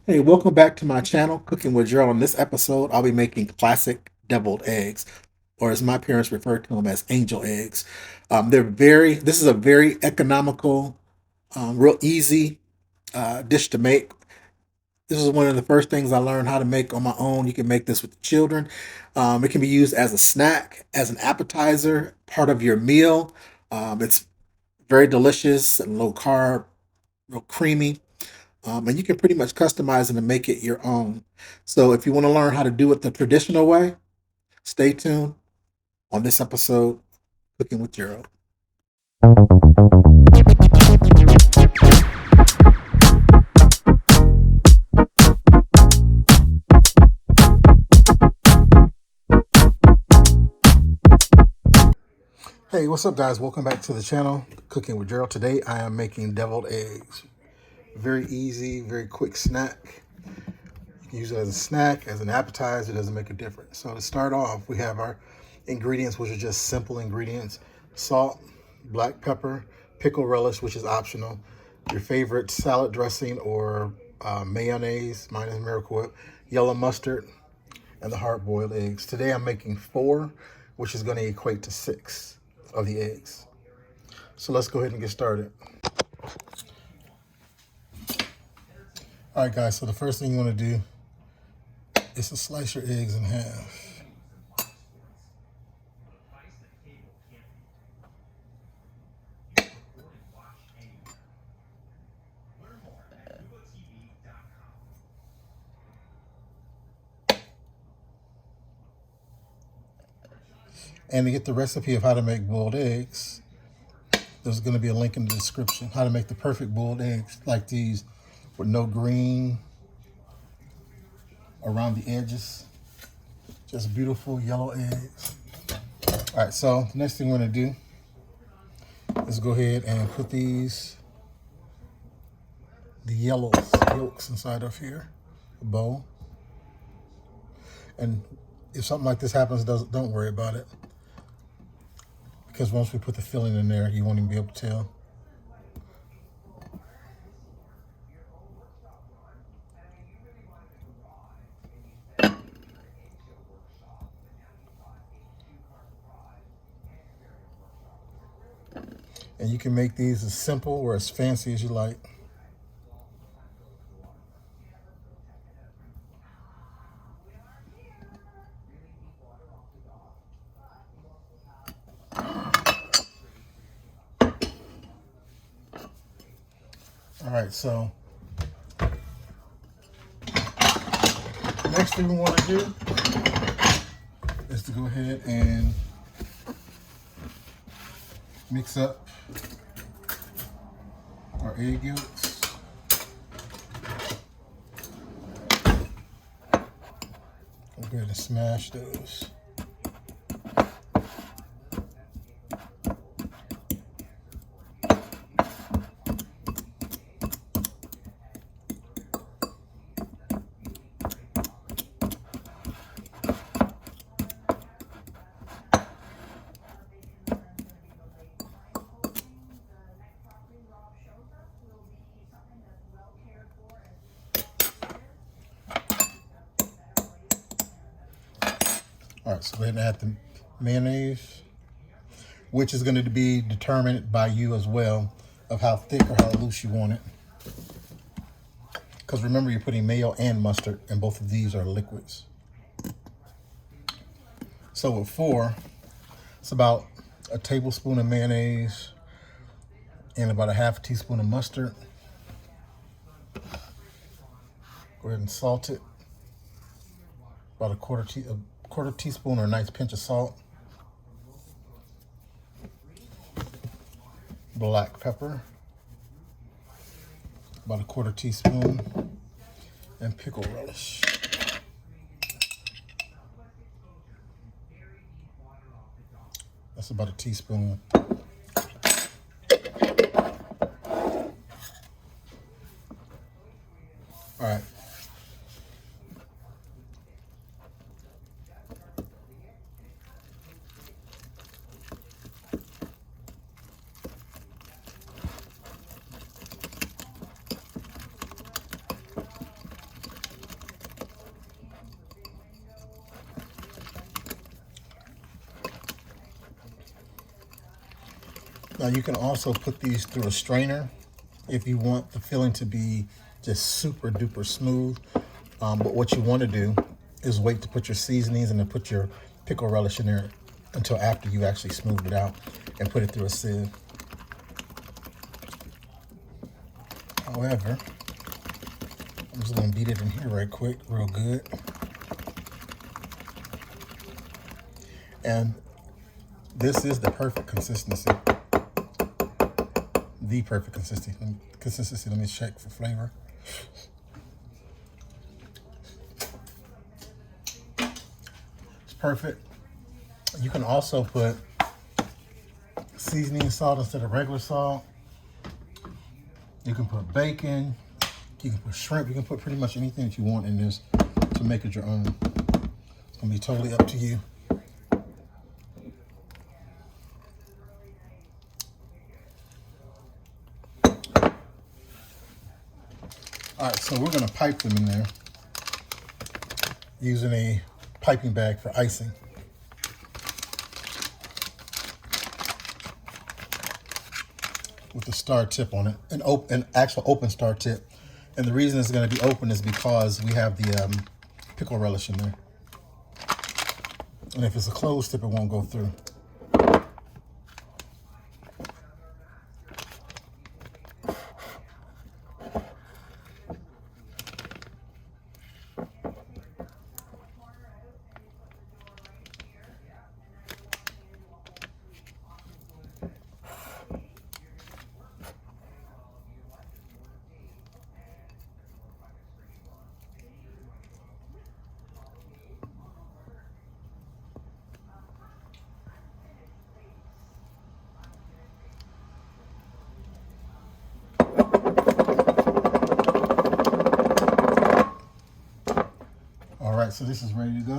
Hey, welcome back to my channel, Cooking with Gerald. On this episode, I'll be making classic deviled eggs, or as my parents refer to them as angel eggs. This is a very economical, real easy dish to make. This is one of the first things I learned how to make on my own. You can make this with the children. It can be used as a snack, as an appetizer, part of your meal. It's very delicious and low carb, real creamy. And you can pretty much customize it and make it your own. So if you want to learn how to do it the traditional way, stay tuned on this episode, Cooking with Gerald. Hey, what's up, guys? Welcome back to the channel, Cooking with Gerald. Today I am making deviled eggs. Very easy, very quick snack. You can use it as a snack, as an appetizer, it doesn't make a difference. So to start off, we have our ingredients, which are just simple ingredients: salt, black pepper, pickle relish, which is optional, your favorite salad dressing or mayonnaise, mine is Miracle Whip, yellow mustard, and the hard-boiled eggs. Today I'm making 4, which is going to equate to 6 of the eggs. So let's go ahead and get started. All right, guys, so the first thing you want to do is to slice your eggs in half. And to get the recipe of how to make boiled eggs, there's going to be a link in the description. How to make the perfect boiled eggs like these with no green around the edges. Just beautiful yellow eggs. All right, so the next thing we're going to do is go ahead and put the yolks inside of here, a bowl. And if something like this happens, don't worry about it. Because once we put the filling in there, you won't even be able to tell. And you can make these as simple or as fancy as you like. All right, so next thing we want to do is to go ahead and mix up our egg yolks. Go ahead and smash those. All right, so go ahead and add the mayonnaise, which is going to be determined by you as well of how thick or how loose you want it. Because remember, you're putting mayo and mustard, and both of these are liquids. So with 4, it's about a tablespoon of mayonnaise and about a half a teaspoon of mustard. Go ahead and salt it. About a quarter teaspoon or a nice pinch of salt. Black pepper, about a quarter teaspoon, and pickle relish. That's about a teaspoon. All right. Now you can also put these through a strainer if you want the filling to be just super duper smooth. But what you want to do is wait to put your seasonings and then put your pickle relish in there until after you actually smooth it out and put it through a sieve. However, I'm just going to beat it in here right quick, real good. And this is the perfect consistency. The perfect consistency. Let me check for flavor. It's perfect. You can also put seasoning salt instead of regular salt. You can put bacon. You can put shrimp. You can put pretty much anything that you want in this to make it your own. It's going to be totally up to you. All right, so we're going to pipe them in there using a piping bag for icing. With a star tip on it, an actual open star tip. And the reason it's going to be open is because we have the pickle relish in there. And if it's a closed tip, it won't go through. All right, so this is ready to go.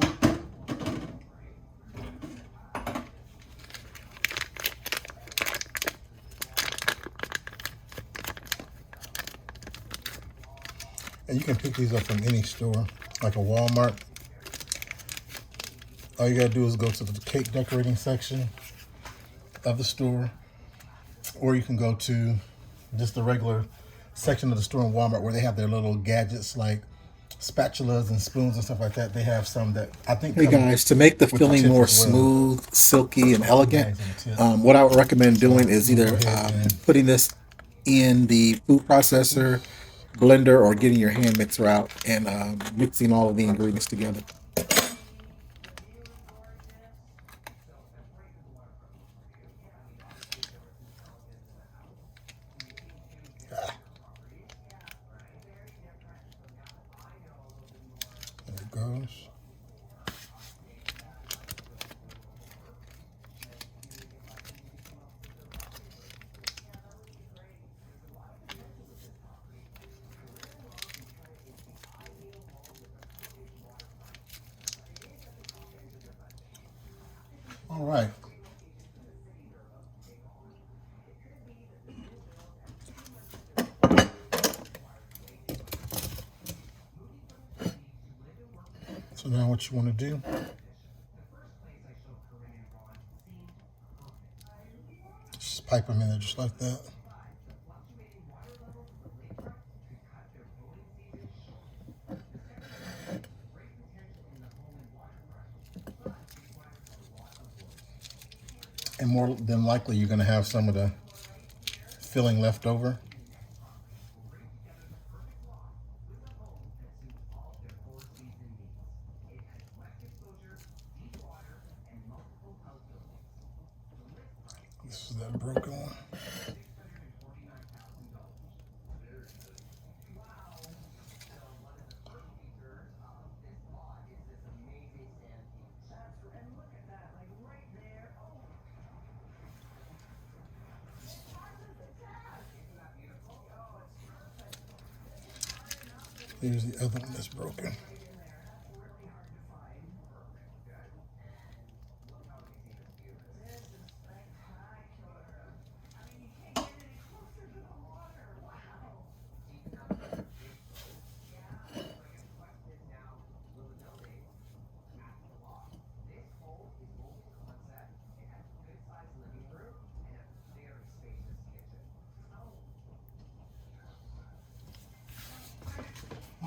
And you can pick these up from any store, like a Walmart. All you gotta do is go to the cake decorating section of the store, or you can go to just the regular section of the store in Walmart where they have their little gadgets like spatulas and spoons and stuff like that. They have some that I think. Hey guys, to make the filling more smooth, silky, and elegant, what I would recommend doing is either putting this in the food processor, blender, or getting your hand mixer out and mixing all of the ingredients together. There it goes. All right. So now what you want to do, just pipe them in there just like that. And more than likely, you're going to have some of the filling left over. This is that broken one. Here's the other one that's broken.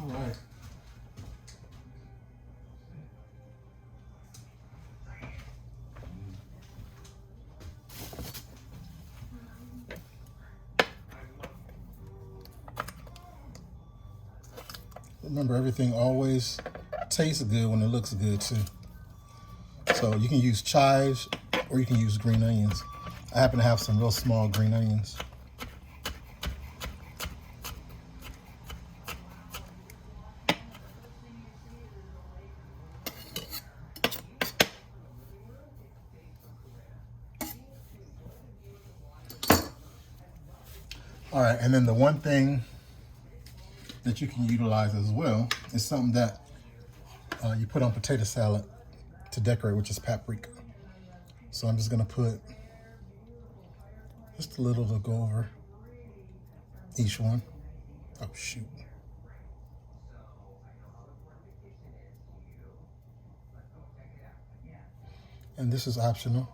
right. Remember, everything always tastes good when it looks good too. So you can use chives or you can use green onions. I happen to have some real small green onions. All right, and then the one thing that you can utilize as well is something that you put on potato salad to decorate, which is paprika. So I'm just gonna put just a little to go over each one. Oh shoot. And this is optional.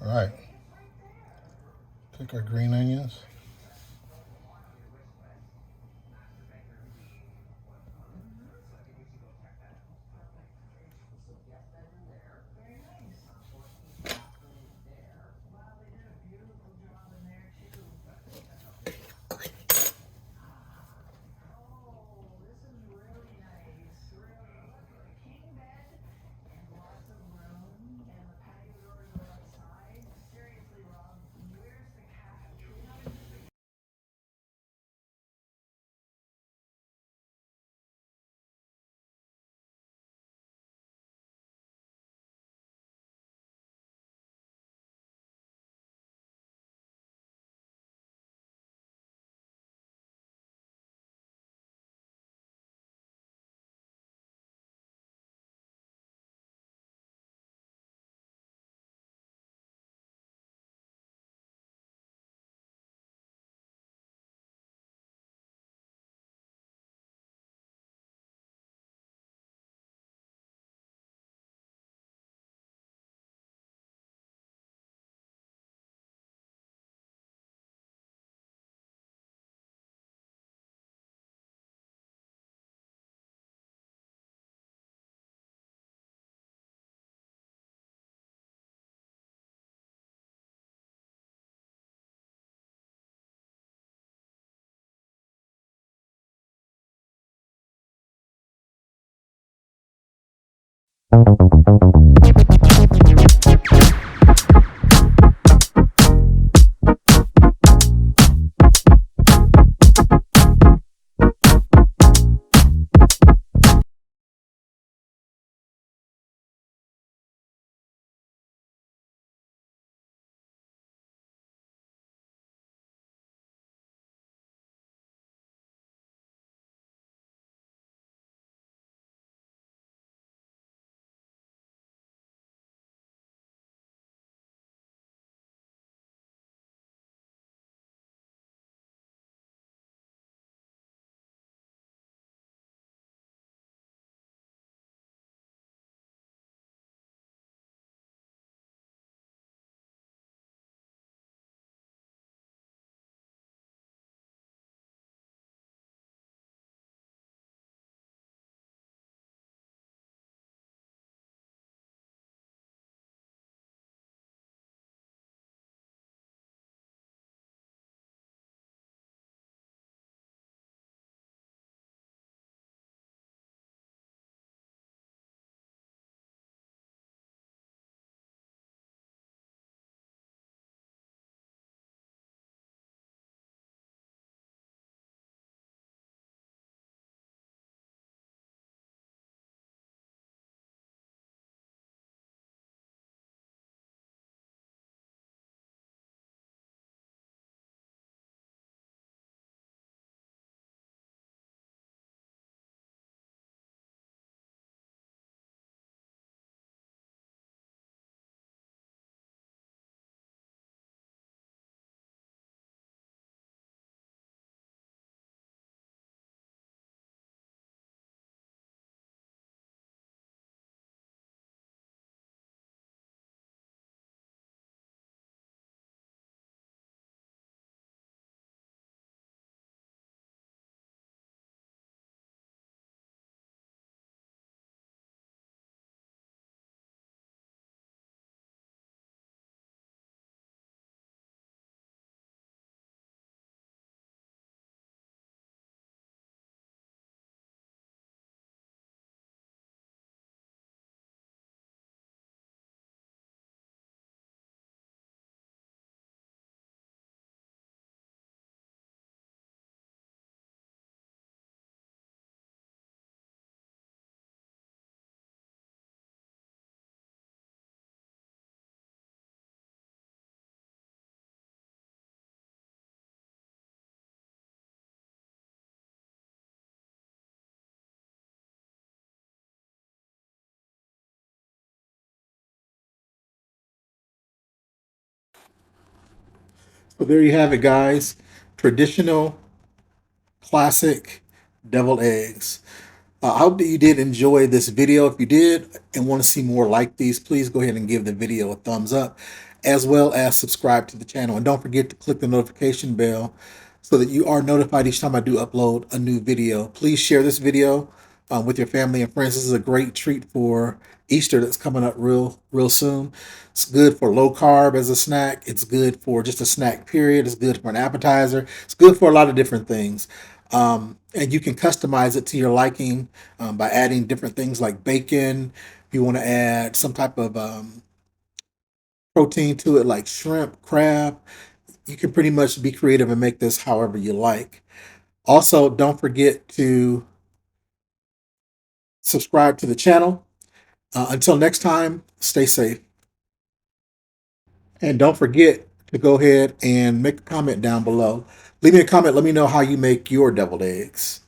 All right. Pick our green onions. So there you have it, guys. Traditional, classic deviled eggs. I hope that you did enjoy this video. If you did and want to see more like these, please go ahead and give the video a thumbs up, as well as subscribe to the channel. And don't forget to click the notification bell so that you are notified each time I do upload a new video. Please share this video with your family and friends. This is a great treat for Easter that's coming up real soon. It's good for low carb as a snack. It's good for just a snack period. It's good for an appetizer. It's good for a lot of different things. And you can customize it to your liking by adding different things like bacon. If you want to add some type of protein to it, like shrimp, crab, you can pretty much be creative and make this however you like. Also, don't forget to subscribe to the channel. Until next time, stay safe. And don't forget to go ahead and make a comment down below. Leave me a comment. Let me know how you make your deviled eggs.